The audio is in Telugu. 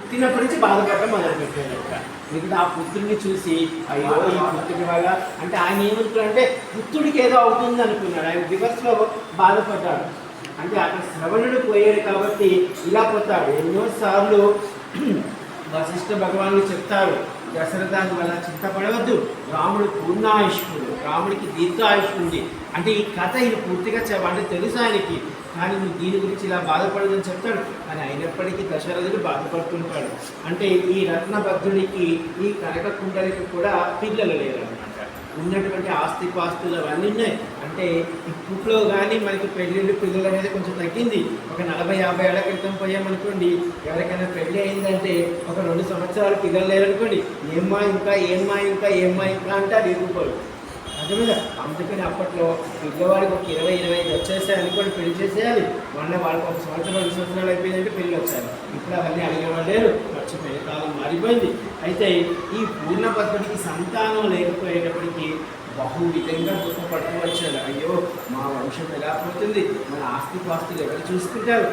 పుట్టినప్పటి నుంచి బాధపడటం మొదలుపెట్టాడు. మిగతా ఆ పుత్రుడిని చూసి అయ్యో ఈ పుత్రుడి వల్ల అంటే ఆయన ఏమనుకున్నాడంటే పుత్రుడికి ఏదో అవుతుంది అనుకున్నాడు. ఆయన రివర్స్లో బాధపడ్డాడు. అంటే అక్కడ శ్రవణుడు పోయాడు కాబట్టి ఇలా పోతాడు. ఎన్నోసార్లు వశిష్ఠ భగవానుడు చెప్తారు, దశరథాన్ని వల్ల చింతపడవద్దు, రాముడు పూర్ణాయుష్కుడు, రాముడికి దీర్ఘాయుష్ ఉంది. అంటే ఈ కథ ఈయన పూర్తిగా అంటే తెలుసు ఆయనకి, కానీ నువ్వు దీని గురించి ఇలా బాధపడదని చెప్తాడు. కానీ అయినప్పటికీ దశరథుడు బాధపడుతుంటాడు. అంటే ఈ రత్నబద్ధుడికి ఈ కనక కుండలికి కూడా పిల్లలు లేరు అనమాట. ఉన్నటువంటి ఆస్తిపాస్తులు అవన్నీ ఉన్నాయి. అంటే ఇప్పట్లో కానీ మనకి పెళ్ళిళ్ళు పిల్లల మీద కొంచెం తగ్గింది. ఒక 40-50 ఏళ్ల క్రితం పోయామనుకోండి, ఎవరికైనా పెళ్ళి అయిందంటే ఒక 2 సంవత్సరాలు పిల్లలు లేరనుకోండి, ఏమ్మా ఇంకా అంటారు ఇరుకోరు. అర్థమైందా? అందుకని అప్పట్లో పిల్లవాడికి ఒక 20-25 వచ్చేసాయి అనుకోండి, పెళ్లి చేసేయాలి. మొన్న వాళ్ళకి 1 సంవత్సరం 2 సంవత్సరాలు అయిపోయిందంటే పెళ్ళి వచ్చారు. ఇప్పుడు అవన్నీ అడిగేవాళ్ళు లేరు, మర్చిపోయే కాలం మారిపోయింది. అయితే ఈ పూర్ణభద్రుడికి సంతానం లేకపోయేటప్పటికీ బహువిధంగా దుఃఖపడుతూ వచ్చాడు. అయ్యో మా వంశం ఎలా పోతుంది, మన ఆస్తిపాస్తులు ఎవరు చూసుకుంటారు,